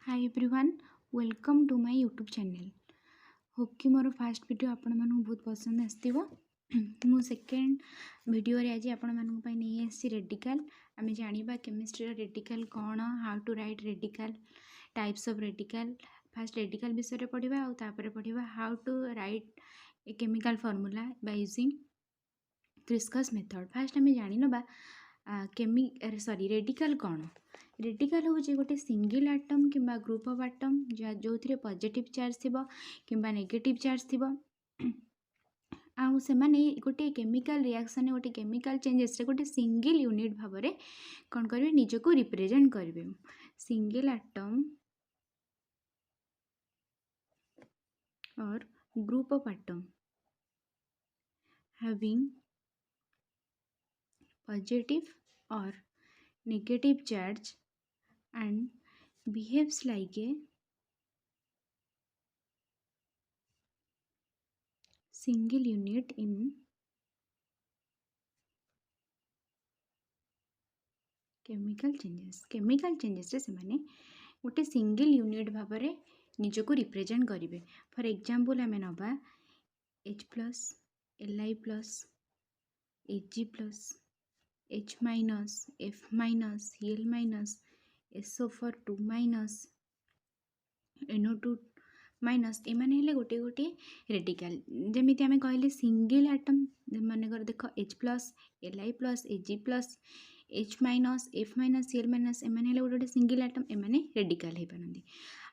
Hi everyone, welcome to my YouTube channel. Hope कि more fast video आपण मानू बहुत पसंद आसथिबो। मु सेकेंड वीडियो रे आज आपण मानू पई नहीं आसी रेडिकल। आमे जानिबा केमिस्ट्री रो रेडिकल कोन, how to write radical, types of radical. First radical विषय रे पढिबा और तापर पढिबा how to write a chemical formula by using crisscross method. First आमे जानि नबा रेडिकल कौन। रेडिकल हूँ गोटे सिंगल आटम कि ग्रुप ऑफ आटम जो थे पॉजिटिव चार्ज थी कि नेगेटिव चार्ज थी आउ से गोटे केमिकल रिएक्शन गोटे केमिकल चेंजेस रे गोटे सिंगल यूनिट भाव में कौन करेंगे निज को रिप्रेजेंट करेंगे। सिंगल आटम और group of atom having positive or negative charge and behaves like a single unit in chemical changes रे से गोटे सिंगल यूनिट भाव में निज को रिप्रेजेंट करेंगे। फॉर एग्जांपल आम नवा H plus Li plus Hg plus H minus F minus Cl minus SO4 2 minus NO2 minus एमाने हेले गोटे गोटे रेडिकल। जमीती आम कहले सिंगल आटम मनकर देख H plus Li plus Hg plus H minus F minus Cl minus एमाने हेले गोटे गोटे सिंगल आटम एमाने रेडिकल हो पारती।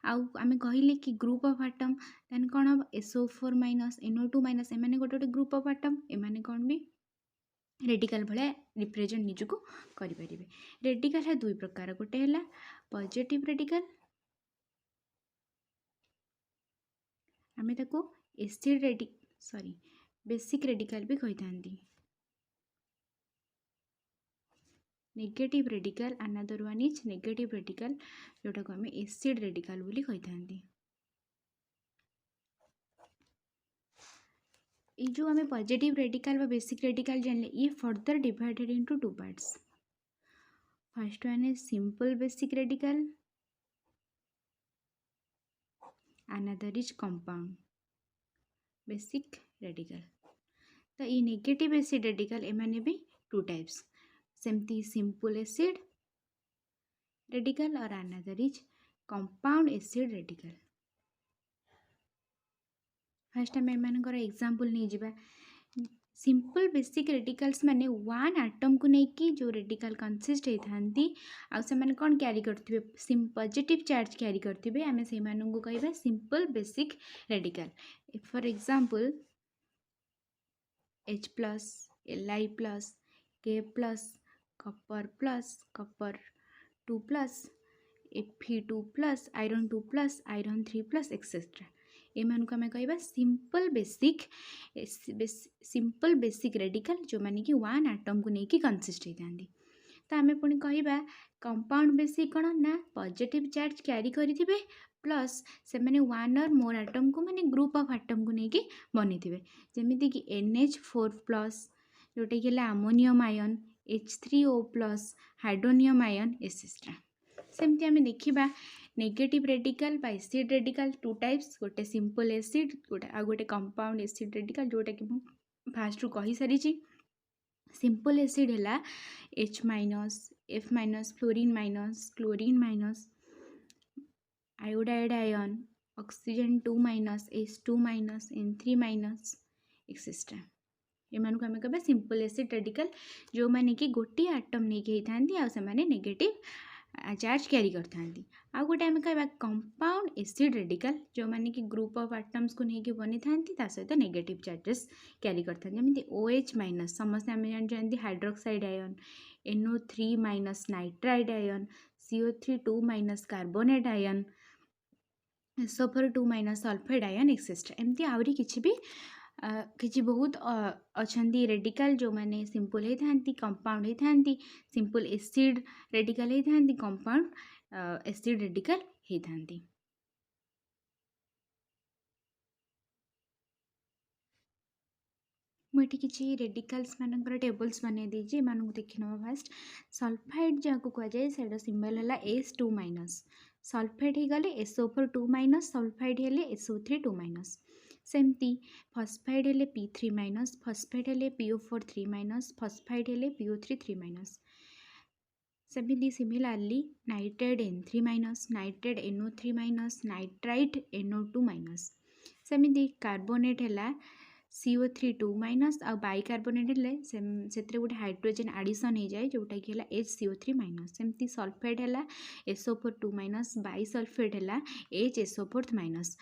आउ आम कहले कि ग्रुप ऑफ आटम देन कौन हम SO4 माइनस NO2 माइनस एमाने गोटे गोटे ग्रुप ऑफ आटम एमाने कौन भी रेडिकल भाया रिप्रेजेंट निजको करें। रेडिकल है दुई प्रकार, गोटे है पॉजिटिव रेडिकल आमे ताको एसिड बेसिक रेडिकल भी कही था। Negative radical another one is negative radical जोटा को आमे एसिड रेडिकल बोली कही था। ये जो आमे पॉजिटिव रेडिकल व बेसिक रेडिकल जानले ये further divided into two parts. First one is simple basic radical, another is compound basic radical. तो ये नेगेटिव एसिड रेडिकल एमाने भी टू टाइप्स, सेमती सिंपल एसिड रेडिकल और another is compound acid radical. First आम एमानकर example नहीं जिबा। Simple basic radicals माने वन आटम को लेकिन जो रेडिकल कंसिस्ट होती आउ से माने कौन कैरी करथिबे पॉजिटिव चार्ज कैरी करथिबे आमे से मानन को कहबा simple basic radical. For example H plus Li plus K plus copper 2 plus Fe2 plus iron 2 plus iron 3 plus etcetera एमान को आम कह सिंपल बेसिक रेडिकल जो माने कि वन आटम को लेकिन कंसिस्ट होती। तो आम पुणी कह कंपाउंड बेसिक कौन ना पॉजिटिव चार्ज कैरी करेंगे प्लस से मैंने वन और मोर आटम को माने ग्रुप ऑफ आटम को लेकिन बनी थे जमीती कि NH4 प्लस जोटा कि ammonium ion H3O plus hydronium ion etcetera. सेमती आम देखा नेगेटिव रेडिकल बा एसिड रेडिकल टू टाइप्स, गोटे सिंपल एसिड गोटे कंपाउंड एसिड रेडिकल जोटा कि फास्ट रू कही सारी। सिंपल एसिड है H minus F minus fluorine minus iodide ion oxygen 2 minus H2 minus N3 minus etcetera एमान को आम कह सिंपल एसिड रेडिकल जो माने कि गोटे आटम नहीं होता नेगेटिव चार्ज कैरी करते। आ गोटे आम कह कंपाउंड एसिड रेडिकल जो माने कि ग्रुप ऑफ आटम्स को लेकिन बनी था सहित नेगेटिव चार्जेस कैरी करते जमी OH माइनस समस्त आम जानते hydroxide ion NO3 minus nitride ion CO3 2 minus carbonate ion SO4 2 minus sulphate ion etcetera एमती आहरी किछि बहुत अच्छा रेडिकल जो माने सिंपल होती कंपाउंड होती सिंपल एसिड रेडिकल होती कंपाउंड एसिड रेडिकल होती। मुझे किसी रेडिकल्स मानकर टेबल्स बन देती देखी ना। फास्ट सल्फाइड जहाँ को कहुए से सिंबल है S2 माइनस सल्फेट हो गले SO4 2- सल्फाइड हेले SO3 2-। सेमती फस्फाइड हेले P3-, फस्फेट हेले PO4 3-, फस्फाइड हेले PO3 3-। सेमती सिमिलारली nitrate N3-, nitrate NO3-, nitrite NO2-। सेमती कार्बोनेट है CO3 2- आ बाइकार्बोनेट हेले से गोटे हाइड्रोजेन आडिशन हो जाए जोटा कि HCO3-। सेमती सल्फेट है SO4 2-, बाइसल्फेट है HSO4-।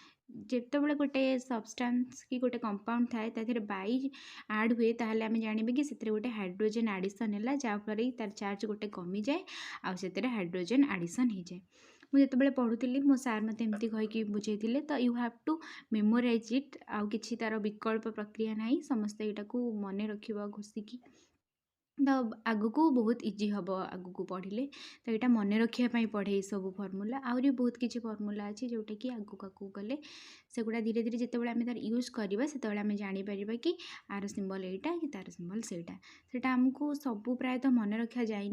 जितेबाला गोटे सब्सटेंस कि गोटे कंपाउंड थाए तादेहरे बाई आड हुए ताहले आमे जानिबे कि सेतरे गोटे हाइड्रोजेन आडिशन है जहाँफल तार चार्ज गोटे कमी जाए आउ सेतरे हाइड्रोजेन आडिशन हो जाए। मुझे जितेबाला पढ़ुली मो सार मत एमती कहीकि बुझे तो you have to memorise it आउ किछि तार विकल्प प्रक्रिया ना समस्ते यहाँ मन रखा घोषिकी तो आगको बहुत इजी हम आगको पढ़ले तो यहाँ मन रखापी पढ़े सब फर्मूला आहरी बहुत किसी फर्मूला अच्छी जोटा कि आगको गले सेगुड़ा धीरे धीरे जिते आम तार यूज करवा से जापर कि आर सिंबल यहाँ कि तार सिंबल सेटा आमको सबू प्रायतः मन रखा जाए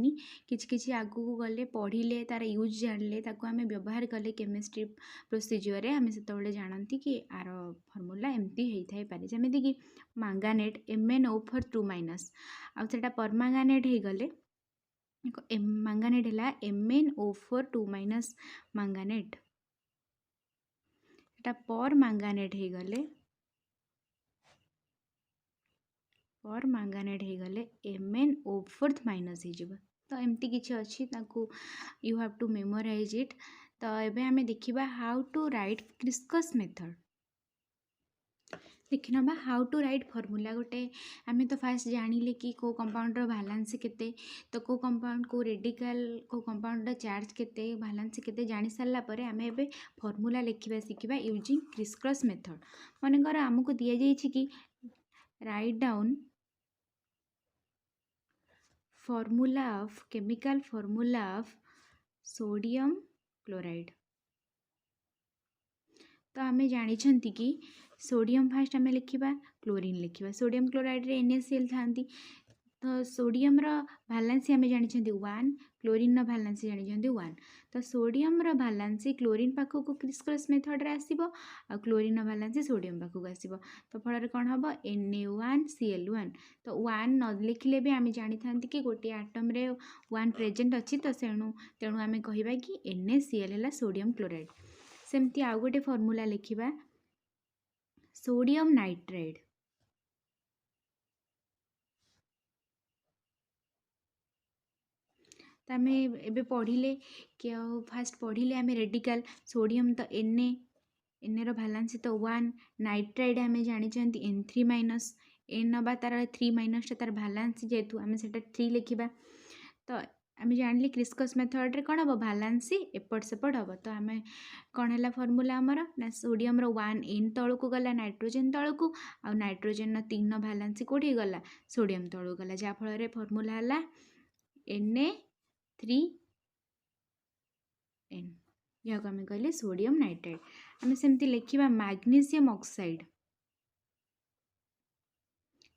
कि आगको गले पढ़ले तार यूज जानले आम व्यवहार कले केमिस्ट्री प्रोसीजर आम से जानती कि आर फर्मूला एमती होता है पारे जमीक कि मांगानेट MnO4 2- आउ सेटा परमांगानेट हो गले मांगानेट है MnO4 2- मांगानेट एटा पर मांगानेट हो गले MnO4- हो तो एमती किसी अच्छी you have to memorise it. तो एबे हमें देखिबा हाउ टू राइट क्रिस्कस मेथड। देखि ना हाउ टू राइट फर्मूला गोटे आम तो फास्ट जानिले कि को कंपाउंडर भालांस केते तो को कंपाउंड को रेडिकल को कंपाउंडर चार्ज केते भालांस केते जानि सारला परे आम एबे फर्मूला लिखिबा सिखिबा यूजिंग क्रिस्क्रस मेथड। मनकर आमको दिया जाइछि कि write down formula of chemical formula of sodium chloride. तो आम जानी कि सोडियम फास्ट आम लिखा क्लोरीन लिखा सोडियम क्लोराइड रे NaCl थांती तो सोडियम भालांसी आम जानी 1 क्लोरीन भालांसी जानी 1 तो सोडियम भालांसी क्लोरीन पाखक क्रिस्क्रस मेथड रे आसीबो आ क्लोरीन भालांसी सोडियम पाखक आसीबो तो फल कौन हम Na1Cl1 तो 1 न लिखले भी आम जानी था कि गोटे आटम रे 1 प्रेजेंट अच्छी तो तेणु आम कहिबा कि NaCl है सोडियम क्लोराइड। सेमती आउ गोटे फॉर्मूला लिखिबा सोडियम नाइट्राइड। तो आम ए पढ़ले कि फास्ट पढ़ले आम रेडिकल सोडियम तो Na रो भालांसी तो 1 नाइट्राइड आम जानी N3- N नवा तार 3- तार भालांसी जेहेतु आम से 3 लिखा तो आम जानिले क्रिस्कस मेथड रे कौन हम भालांसी एपट सेपट हम तो आम कौन है फर्मूला आमर ना सोडियम 1 N तल को गला नाइट्रोजेन तल को आ नाइट्रोजेन 3 भालांसी कौटी गला सोडियम तल गला जहाँफल फर्मूला है Na3N जहाँ आम कहले सोडियम नाइट्राइड। आम सेमती लिखा मैग्नीशियम ऑक्साइड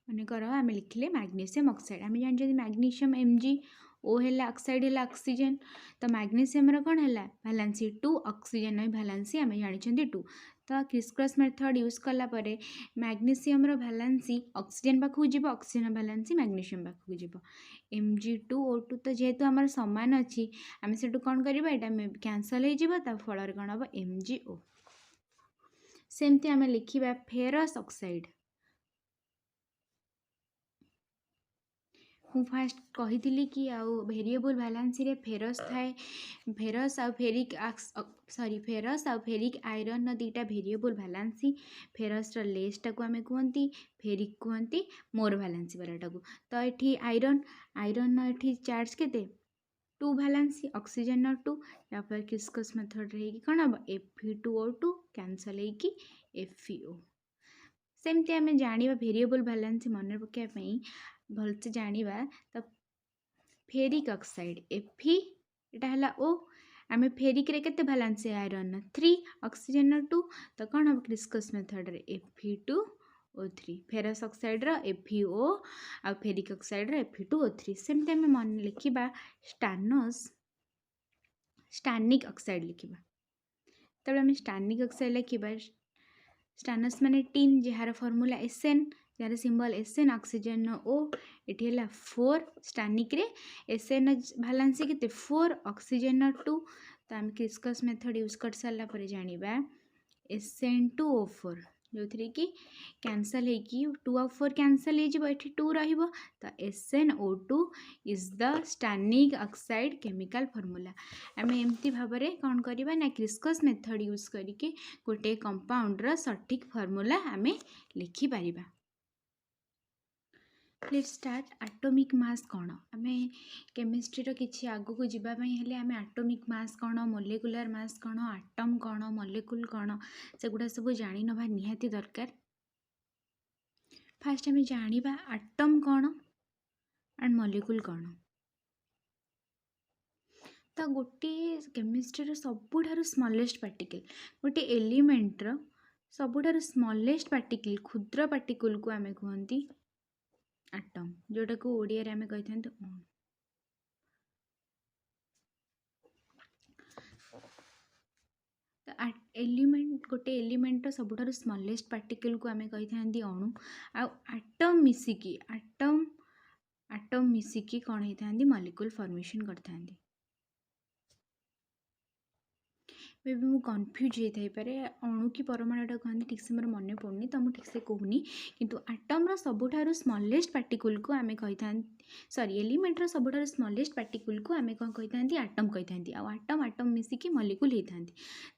मनकर आम लिखले मैग्नीशियम ऑक्साइड आम जानते मैग्नीशियम MgO है ऑक्साइड है ऑक्सीजन तो मैग्नीशियम कौन है भालांसी 2 ऑक्सीजन भालांसी आम जानी 2 तो क्रिस्क्रस मेथड यूज कला परे मैग्नीशियम भालांसी ऑक्सीजन पाखक जीव ऑक्सीजन भालांसी मैग्नीशियम पाखक जीव Mg2O2 तो जेहेतु आम सामान अच्छी आम से कौन करवा यहाँ कैंसल हो फल कौन हम MgO। सेमती आम लिखा फेरस ऑक्साइड। मु फास्ट कही कि आउ वेरिएबल भालांसी रे फेरस थाए फेरस आ फेरिक फेरस आ फेरिक आयरन दीटा वेरिएबल भालांसी फेरस लेसटा को आम कहती फेरिक कहती मोर भालांसी वालाटा को तो ये आयरन ये चार्ज केते 2 भालांसी ऑक्सीजन 2 या फिर क्रिस्कस मेथड रे कौन हम Fe2O2 कैंसल होगी FeO। सेमती आम जाना वेरिएबल भालांसी मन पकाई भलसे जानिबा तो फेरिक ऑक्साइड Fe एटा हला O आम फेरिक रे केते भालांसी आयरन 3 ऑक्सीजन 2 तो कौन हम क्रिस्कस मेथड रे Fe2O3 फेरस ऑक्साइड रो FeO आ फेरिक ऑक्साइड रो Fe2O3 सेमती आम मन लिखिबा स्टानिक ऑक्साइड लिखिबा तबे हम स्टानिक ऑक्साइड लिखिबा स्टानस माने tin jar formula SN jar symbol SN oxygen O एठी हला 4 स्टानिक रे SN भालेंसी केते 4 ऑक्सीजन 2 तो हम क्रिस्कस मेथड यूज कर सारा पर जानिबा SN2O4 जो थी कि कैंसल है 2 और 4 कैंसल हो 2 रहिबो तो SnO2 is the stannic oxide chemical formula आम एमती भाव में कौन करवा ना क्रिस्कस मेथड यूज करके गोटे कंपाउंडर सठिक फॉर्मूला आम लिखिपर लेट्स स्टार्ट एटॉमिक मास कौन आम केमिस्ट्री किसी आग को जावाई आम एटॉमिक मास कौन मोलेकुलर मास कौन एटम कौन मोलेकुल कौन सेगुड़ा सब जानी नवा निहाती दरकार फास्ट आम जाना एटम कौन एंड मोलेकुल कौन तो गोटे केमिस्ट्री सबुठ स्मॉलेस्ट पार्टिकल गोटे एलिमेंटर सबुठ स्मॉलेस्ट पार्टिकल क्षुद्र पार्टिकल को आम कहती एटम जोटा को ओडिया रे आमे कहि थांत तो एलिमेंट गोटे एलिमेंट सबुठ स्मॉलेस्ट पार्टिकल को आमे कहि थांती अणु आ एटम मिसिकी कौन होई थांती मॉलिक्यूल फॉर्मेशन कर थांती मे भी मुझे कन्फ्यूज होता है अणु की परमाणुटा कहते ठीक से मोर मन पड़नी तो मुझे ठीक से कहूनी किंतु आटम्र सबुठ स्मॉलेस्ट पार्टिकल को आम कही था सॉरी एलिमेंटर सबुठ स्मॉलेस्ट पार्टिकल को आम कौन कही था आटम कही था आटम आटम मिसिकी मॉलिक्यूल होता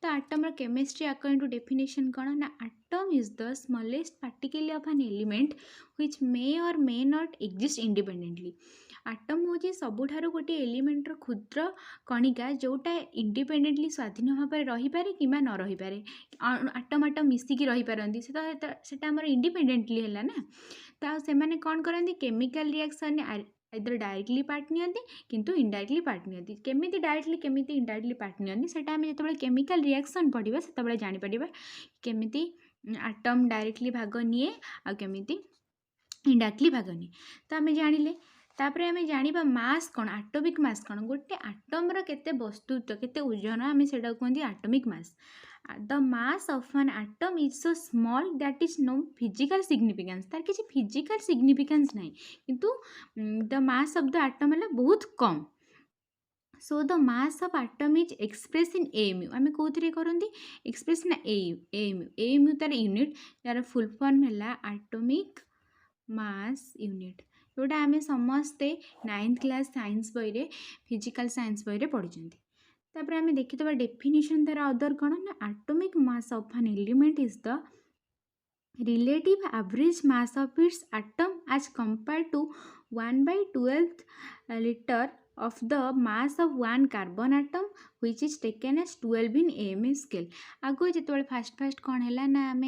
तो आटम्र केमिस्ट्री अकॉर्डिंग टू डेफिनेशन कौन ना atom is the smallest particle of an element which may और may not exist independently atom हूँ सबुठार गोटे एलिमेंटर क्षुद्र कणिका जोटा इंडिपेंडेंटली स्वाधीन भाव में रही पारे कि न रही पारे आटम आटम मिसिकी रही पारती से आमर इंडिपेंडेंटली है ना तो से मैंने कौन करती केमिकल रिएक्शन इधर डायरेक्टली पार्ट नियंती किंतु इनडायरेक्टली पार्ट नियंती केमिति डायरेक्टली केमिति इनडायरेक्टली पार्ट नियंती सेटा आमे जेतबेले केमिकल रिएक्शन पढ़िबा सेतबेले जानि परिबा केमिति आटम डायरेक्टली भाग निए आ केमिति इनडायरेक्टली भाग निए तो आमे जानिले तापर आमे जानिबा मास कौन एटॉमिक मास कौन गोटे आटम्र केते वस्तुत्व केते ओजन आमे सेटा कहंती atomic mass the mass of an atom is so small that is no physical significance तार किसी फिजिकल सिग्निफिकेंस नहीं किंतु the mass of the atom है बहुत कम so the mass of atom is express in AMU आमे कोथरे करंती एक्सप्रेस इन AMU तार यूनिट यार फुल फॉर्म है एटॉमिक मास यूनिट जोटा आमे समस्ते 9th क्लास साइंस बही फिजिकल साइंस बही पढ़ी तापर आमे देखिदबा डेफिनेशन तार अदर कौन ना atomic mass of an element is the relative average mass of its atom as compared to 1/12 liter of the mass of one carbon atom which is taken as 12 in AMA scale आगो जिते fast कौन है ना आम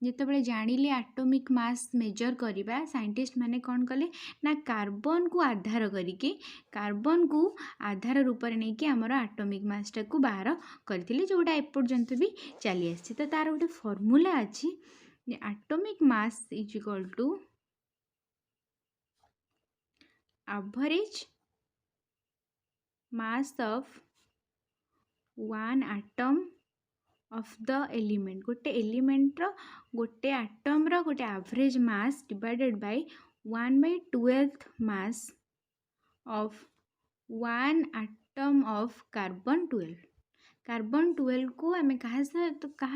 जिते जानिले atomic mass major करवा scientist माने कौन कले ना कार्बन को आधार करके कार्बन को आधार रूप में नहीं कि आमर एटॉमिक मासटा को बाहर करथिले जोटा एपर्यंत भी चली आसी तो तार गोटे फॉर्मूला अच्छी atomic mass is equal to average mass of one atom of the element गोटे एलिमेंट रो गोटे एटम रो गोटे average mass divided by 1/12 mass of one atom of carbon 12 को आम कहा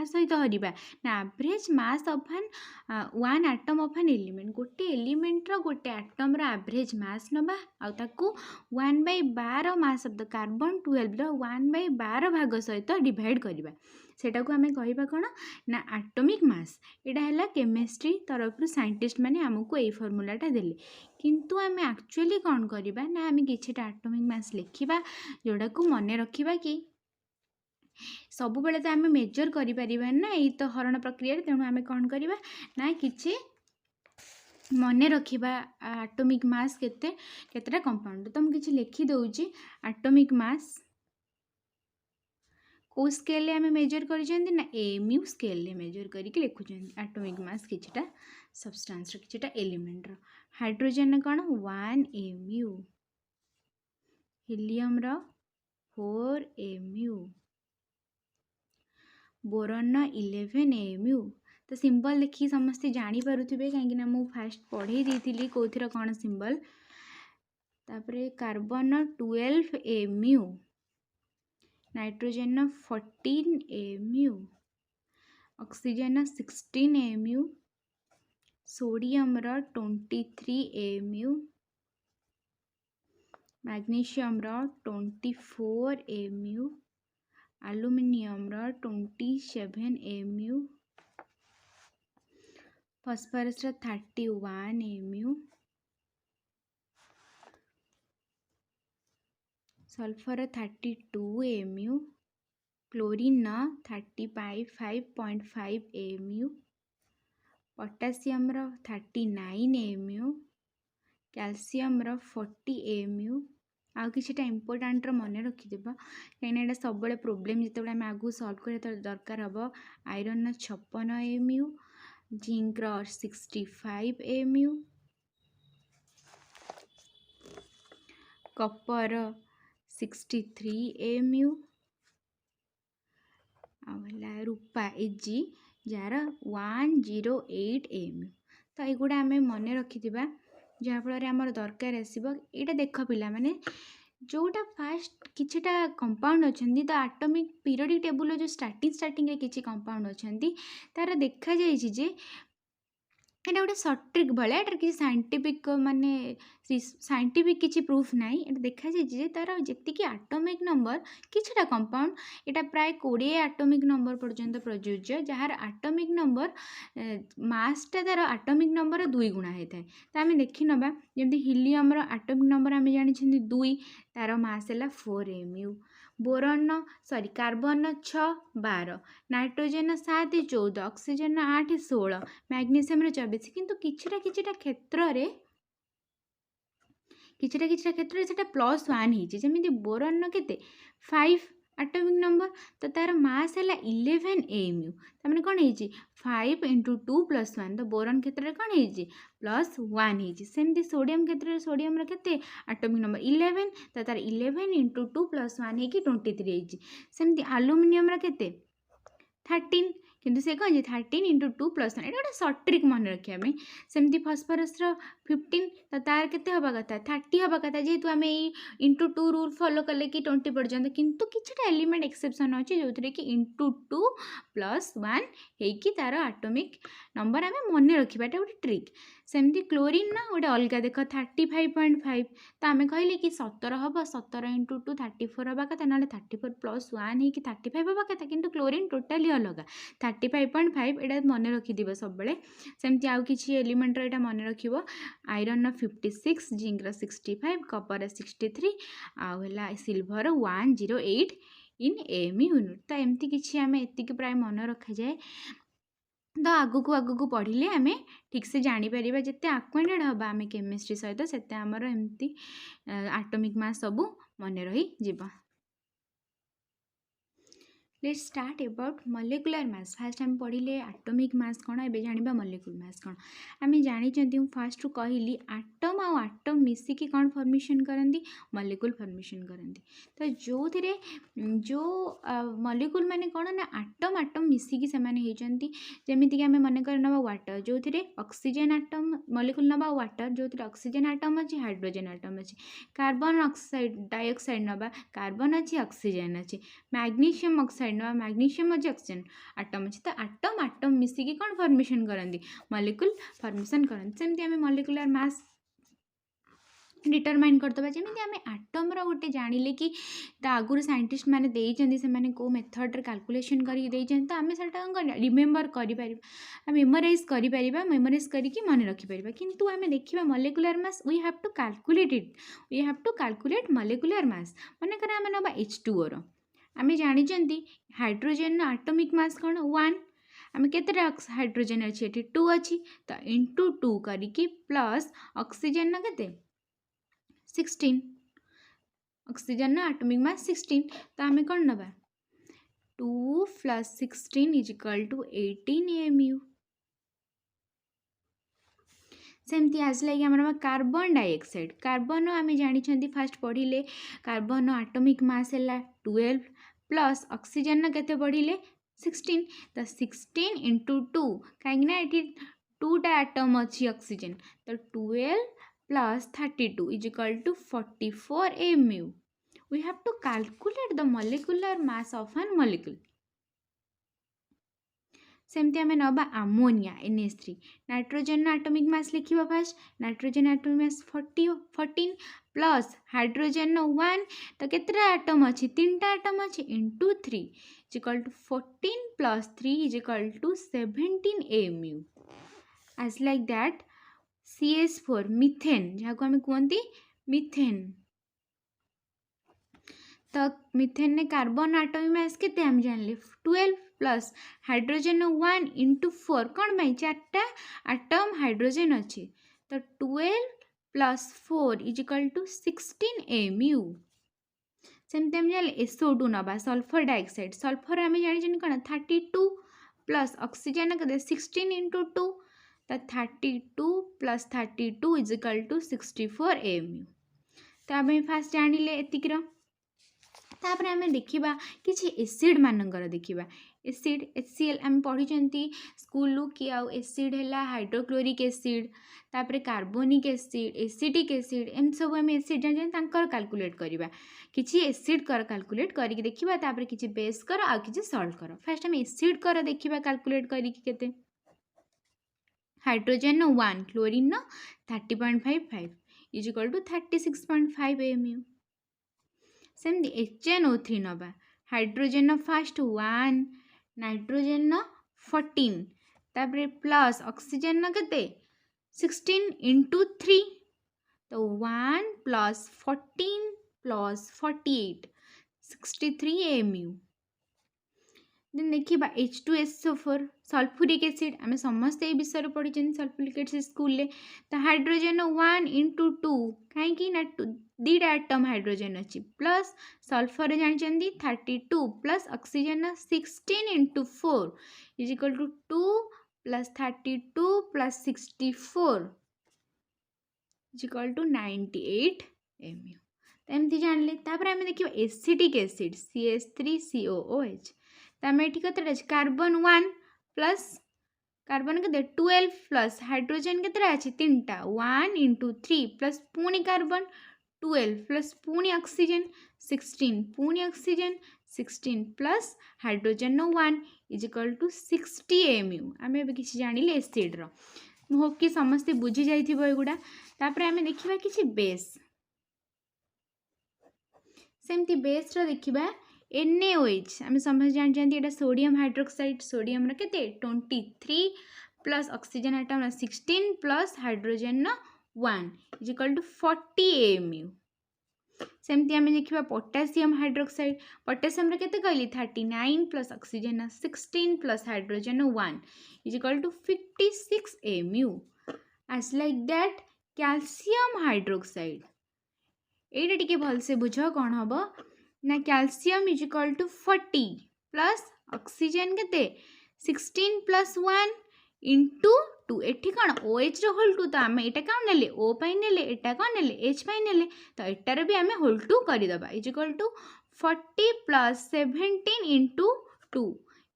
सहित हरवा ना average mass of an one atom of an element गोटे एलिमेंट रो गोटे एटम रो एवरेज मास नबा आ ताकू 1/12 मास ऑफ द कार्बन 12 रो 1/12 भाग सहित डिवाइड करवा सेटा को आमे कहबा कोन ना एटॉमिक मास एटा हैला केमिस्ट्री तरफ साइंटिस्ट माने हमको ए फॉर्मूलाटा देले किंतु आमे एक्चुअली कौन करवा ना आमे किछटा एटॉमिक मास लिखिबा जोड़ा को मने रखिबा कि सबु बेले तो आम मेजर करें ना ये तो हरण प्रक्रिया तेणु आम कौन करवा ना कि मन रखा एटॉमिक मास केतेटा कंपाउंड तो मुझे लिखी दौची एटॉमिक मास को स्केल आम मेजर कर ना AMU स्केल मेजर करके लिखुं एटॉमिक मास किछटा सब्सटेंस किछटा एलिमेंट रो हाइड्रोजन कौन 1 AMU हीलियम रो 4 mu, बोरन 11 mu। तो सिंबल देखिए समस्ते जानी पारुथिबे कहीं मु फास्ट पढ़े देइथिली कोथिर कौन सिंबल। तापरे carbon 12 mu, nitrogen 14 mu, oxygen 16 mu, sodium 23 mu, magnesium 24 mu, aluminium 27 mu, phosphorus 31 mu, sulphur 32 mu, chlorine 35.5 mu, potassium 39 mu, calcium 40 mu। आउ किछिटा इम्पोर्टाट मन रखिदेबा कहीं ये सब प्रोब्लेम जो आम आगू सल्व कर दरकार हम। Iron 56 mu, zinc 65 mu, Kapoor 63 mu, आला रूपा Ag जार 108 mu। तो युवा आम मन रखिथिबा जहाँफल आमर दरकार आसो। यहाँ देख पिला माने जोटा फास्ट किछिटा कंपाउंड अच्छा तो आटमिक पीरियडिक टेबुल जो स्टार्टिंग किसी कंपाउंड अच्छा तार देखा जाए यहाँ गोटे सर्ट ट्रिक भाया यार किसी साइंटिफिक माने साइंटिफिक किसी प्रूफ ना ये देखा जाए तार जी आटमिक नंबर किछिटा कंपाउंड यहाँ प्राय 20 आटमिक नंबर पर्यंत प्रযোज्य जार आटमिक नंबर मासटा तार आटमिक नंबर 2 गुणा होता है। तो आम देखी नवा जमी हिलियम आटमिक नंबर आम जानी 2 तार मास है 4 mu, boron carbon 6 12, nitrogen 7 14, oxygen 8 16, magnesium 24। किंतु किछिटा क्षेत्र से +1 होती जमी बोरन के 5 आटमिक नंबर तो तार मास है 11 mu। तमें कौन हो 5 × 2 + 1 तो बोरन क्षेत्र में कौन हो +1 होती। सेमती सोडियम क्षेत्र में सोडियम के आटमिक नंबर 11 तो तार 11 × 2 + 1 हो 23 होती। सेमती आलुमिनियम के 13 किंतु से कौन 13 × 2 + 1 ये गोटे सर्ट ट्रिक मन रखा हमें। सेमती फॉस्फरस 15 तो तार के हवा कथा 30 हवा कथा जेहेतु आम × 2 रूल फॉलो कले कि 20 पर्यंत किंतु किछटा एलिमेंट एक्सेप्शन अच्छे जो थे कि × 2 + 1 होगी तार आटमिक नंबर आम मन रखा गोटे ट्रिक। सेमती क्लोरीन ना गोटे अलग देख 35.5 तो आम कहले कि 17 हम 17 × 2 34 हवा कथा ना 34 + 1 हो 35 हवा कथा किंतु क्लोरीन टोटाली अलग 35.5 यहाँ मन रखिद सब। सेमती आउ कि एलिमेंटर यहाँ मन रख आयरन 56, जिंक 65, कपर 63 आउला सिल्भर 108 इन mu यूनिट। तो एमती किसी आम एतिक प्राय मन रखा जाए तो आगू पढ़िले आम ठीक से जापर जिते आक्वेंटेड हाँ आम केमिस्ट्री सहित से आमर एमती आटमिक मास सबू मन रही जीव। Let's start about molecular mass. Fast आम पढ़िले एटॉमिक मास कौन ए जाना मॉलिक्यूलर मास कौन। आम जानी फास्ट रू कहली आटम आउ आटम मिसिकी कौन फॉर्मेशन करती मॉलिक्यूल फॉर्मेशन करती। तो जो थे जो मॉलिक्यूल माने कौन ना आटम आटम मिसिकी से जमीक आम मनकर नवा वाटर जो थे ऑक्सीजन आटम मॉलिक्यूल नवा वाटर जो थे ऑक्सीजन आटम अच्छी हाइड्रोजन आटम अच्छी, कार्बन ऑक्साइड डाइऑक्साइड नवा कार्बन अच्छी ऑक्सीजन अच्छी, मैग्नीशियम ऑक्साइड नवा मैग्नीशियम अच्छी ऑक्सीजन आटम अच्छी। तो आटम आटम मिसिकी कौन फॉर्मेशन करती मॉलिक्यूल फॉर्मेशन करती। सेमती आम मॉलिक्यूलर मास डिटरमाइन करदे जमी आम आटम रोटे जानिले कि आगुरी साइंटिस्ट मैंने देते कौ मेथड्रे कैलकुलेशन करके तो आम से रिमेम्बर कर मेमोराइज करके मन रखिपर। किंतु आम देखा molecular mass we have to calculate it, we have to calculate molecular mass. मनकर आम नवा H2O आम जानी हाइड्रोजन आटमिक मास कौन 1 आम केतटा हाइड्रोजन अच्छी 2 अच्छी तो × 2 करके प्लस ऑक्सीजन के 16 ऑक्सीजन आटमिक मास 16 तो आम कौन नवा 2 + 16 = 18 mu। सेमती आसला कि आम कार्बन डाइऑक्साइड कार्बन आम जानी फास्ट पढ़िले कार्बन आटमिक मास है 12 प्लस ऑक्सीजन केते पढ़िले 16 तो 16 इंटू 2 कहीं 2टा आटम अच्छी ऑक्सीजन तो 12 plus 32 is equal to 44 mu. We have to calculate the molecular mass of an molecule. सेमती आम नवा ammonia NH3 nitrogen atomic mass लिखा first nitrogen atomic mass 14 plus hydrogen 1 तो केतटा आटम अच्छी 3टा आटम अच्छी into 3 is equal to 14 plus 3 is equal to 17 mu. As like that CH4 methane जहाँ को आम कहते मिथेन तो मिथेन ने कार्बन आटमिक मास केते हम जानले 12 प्लस हाइड्रोजन 1 इंटू 4 कौन पाई 4टा आटम हाइड्रोजन अच्छे तो 12 plus 4 is equal to 16 mu. सेमती हम जान SO2 नवा सल्फर डाइऑक्साइड सल्फर आम जानी कौन 32 प्लस ऑक्सीजन के 16 इंटू 2 तो 32 plus 32 is equal to 64 mu. तो आम फास्ट जानिले एतिकर तापर आम देखा कि एसिड मानकर देखा एसिड HCl आम पढ़ी स्कूल कि एसिड है हाइड्रोक्लोरिक एसिड तापर कार्बोनिक एसिड एसिटिक एसिड एम सब आम एसिड जान कैलकुलेट करवा कि एसिड कर कैलकुलेट करके देखा तापर कि बेस कर आ कि सल्ट कर फास्ट आम एसिड कर देखा कैलकुलेट करके hydrogen 1 chlorine 30.55 is equal to 36.5 mu. सेमती HNO3 नवा हाइड्रोजन फास्ट 1 नाइट्रोजन 14 तापर प्लस ऑक्सीजन केते 16 इंटू 3 तो 1 प्लस 14 प्लस 48 63 mu. देन देखा H2SO4 सल्फ्यूरिक एसिड आम समस्त ये विषय पढ़ी सल्फ्यूरिक एसिड स्कूल तो हाइड्रोजन 1 इंटू 2 कहीं 2टा आटम हाइड्रोजन अच्छी प्लस सल्फर जानते 32 plus oxygen 16 into 4 is equal to 2 plus 32 plus 64 is equal to 98 mu. तो एमती जानले आम देखा एसिटिक एसिड CH3COOH तो आम ये कतटा कार्बन 1 प्लस कार्बन के 12 प्लस हाइड्रोजन के अच्छे 3टा 1 इंटू 3 प्लस पुणी कार्बन 12 प्लस पुणी ऑक्सीजन 16 पुणी oxygen 16 plus hydrogen 1 is equal to 60 mu. आम ए कि जानिले एसिड्र होप कि समस्ते बुझी जाइगुड़ा तापर आम देखा कि बेस सेमती बेस्र देखा NaOH आम समझ जानते यहाँ सोडियम हाइड्रोक्साइड सोडियम के 23 plus oxygen atom 16 plus hydrogen 1 is equal to 40 mu. सेमती आम देखा पोटासियम हाइड्रोक्साइड पोटासियम के कहली 39 plus oxygen 16 plus hydrogen 1 is equal to 56 mu. As like that calcium hydroxide ये टे भलसे बुझ कौन हम ना calcium is equal to 40 plus oxygen के 16 प्लस 1 इंटू 2 एटी कौन OH होल 2 तो आम यहाँ कौन ने O ने एटा कौन ने H ने तो एटार भी आम होल 2 करदे is equal to 40 plus 17 into 2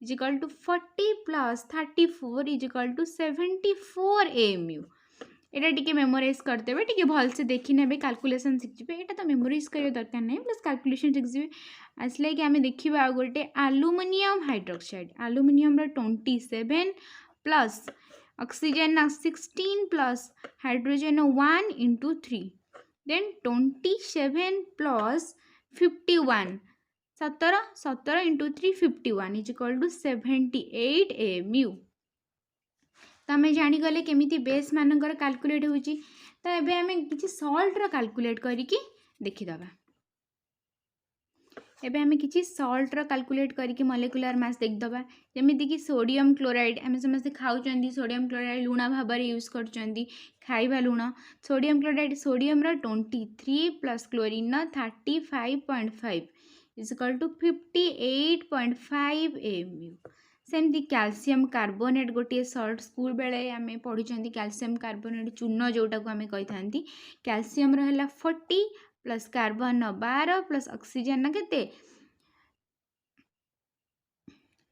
is equal to 40 plus 34 is equal to 74 mu. यहाँ टी मेमोराइज करदे टे भलसे देखी ने कैलकुलेसन शिखिबे यहाँ तो मेमोराइज कर दरकार नहीं प्लस कैलकुलेसन शिखिबे आसले कि आम देखा गोटे aluminium hydroxide aluminium 27 plus oxygen 16 plus hydrogen 1 into 3 then 27 plus 51 17 into 3 51 is equal to 78 mu. तो आम जागले केमी बेस मानकर कैलकुलेट हो तो ये आम कि सल्टर कैलकुलेट करके देखीदबा एबे आम कि सल्टर कैलकुलेट करके मॉलिक्यूलर मास देखीदबा जमीक कि सोडियम क्लोराइड आम समस्त खाऊँ सोडियम क्लोराइड लुण भाव में यूज कर खाइबा लुण sodium chloride sodium 23 plus chlorine 35.5 is equal to 58.5 mu. सेमती कैल्शियम कार्बोनेट गोटे सर्ट स्कूल बेले आम पढ़ी कैल्शियम कार्बोनेट चूर्ण जोटा को आम कही था कैल्शियम रहा 40 प्लस कार्बन 12 प्लस ऑक्सीजन ना केते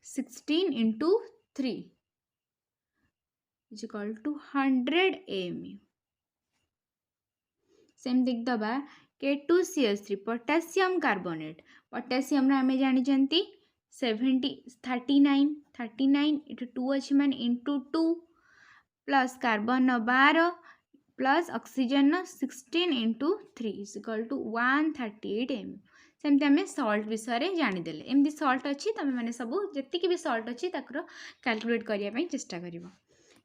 16 into 3 is equal to 100 AMU. Same देख दबा K2CH3 पोटेशियम कार्बोनेट पोटेशियम रे हमें जानी जानती 39 इटू 2 अच्छी मान into 2 plus carbon 12 plus oxygen 16 into 3 is equal to 138 AMU. सेमती आम सल्ट विषय जानीदेले एमती सल्ट अच्छी तुम मैंने सब जी भी सल्ट अच्छी कैलकुलेट करने चेष्टा कर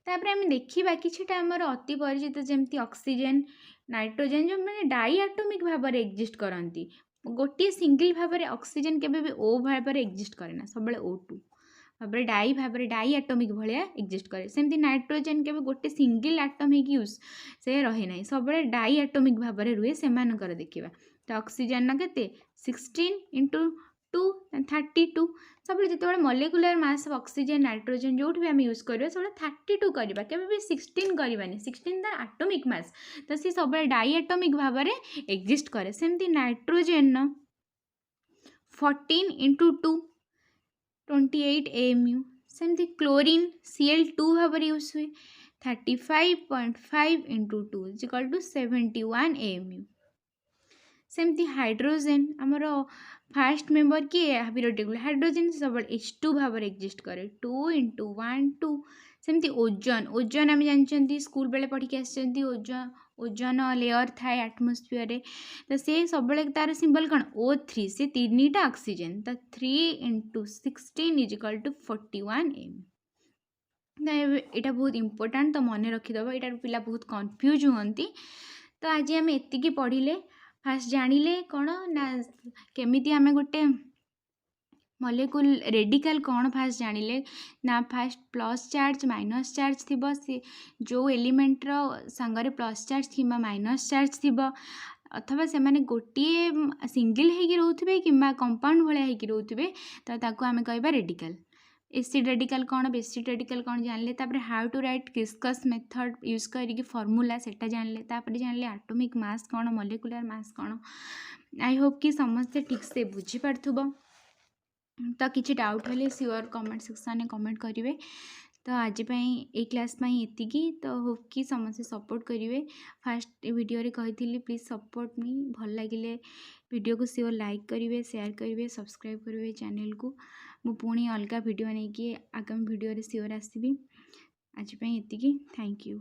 तापर आम देखा किछिटा आमर अति परिचित जमती ऑक्सीजन नाइट्रोजन जो मैंने डाइएटॉमिक भाव में एक्जिस्ट करती गोटे सिंगल भाव में ऑक्सीजन केबे भी ओ भाव में एक्जिस्ट करे सब O2 भाव डाई भाव डाइएटॉमिक भाया एक्जिस्ट करे सेमती नाइट्रोजन केबे गोटे सिंगल एटम हो यूज से रहे ना सब डाइएटॉमिक भाव में रुए से देखा तो ऑक्सीजन ना केते 16 इंटू 2 32 सब जो molecular mass of oxygen nitrogen जो भी आम यूज करवा सब 32 करवा केबे 16 करवानी 16 तार एटॉमिक मास तो सी सब डाइएटॉमिक भाव में एक्जिस्ट करे सेमती नाइट्रोजन 14 इंटू 2 28 AMU सेमती क्लोरीन Cl2 भाव में यूज हुए 35.5 into 2 is equal to 71 AMU. सेमती हाइड्रोजेन आमर फास्ट मेंबर किए पीरियोडिक हाइड्रोजेन सब H2 भाव में एक्जिस्ट करे 2 इंटू 1 2 सेमती ओजोन ओजोन आम जानते स्कूल बेले पढ़ी आसती ओजोन लेयर थाए एटमोस्फियर तो सी सब तार सिंबल कौन O3 से 3टा ऑक्सीजन तो 3 into 16 is equal to 41 AMU. यहाँ बहुत इंपोर्टाट तो मन रखीदेव यहाँ पिला बहुत कन्फ्यूज हुंती तो आज आम एति पढ़िले फास्ट जानिले कौन ना केमिति आमे गोटे मॉलिक्यूल रेडिकल कौन फास्ट जानिले ना first plus charge minus charge थिबो से जो एलिमेंट रो संगरे प्लस चार्ज किंबा माइनस चार्ज थिबो अथवा से माने गोटे सिंगल हेकी रहउथिबे किंबा कंपाउंड भलिया हेकी रहउथिबे तो ताको आमे कहबा रेडिकल एसिड रेडिकल कौन बेसिड रेडिकल कौन जानले तापर how to write क्रिस्कस method use करके फॉर्मूला सेटा जानले तापर जानले एटॉमिक मास कौन मॉलिक्यूलर मास कौन आई होप कि समस्ते ठीक से बुझी पारथुबो तो किसी डाउट हेले श्योर कमेंट सेक्शन में कमेंट करेंगे तो आज ए क्लास एतिकी तो होप कि समस्ते सपोर्ट करेंगे फास्ट वीडियो रे कही प्लीज सपोर्ट मी भल लगे वीडियो को श्योर लाइक करेंगे शेयर करेंगे सब्सक्राइब करेंगे चैनल को मु पुणी अलग वीडियो नहीं कि आगामी वीडियो रे श्योर आसबि आज एतिकी थैंक यू.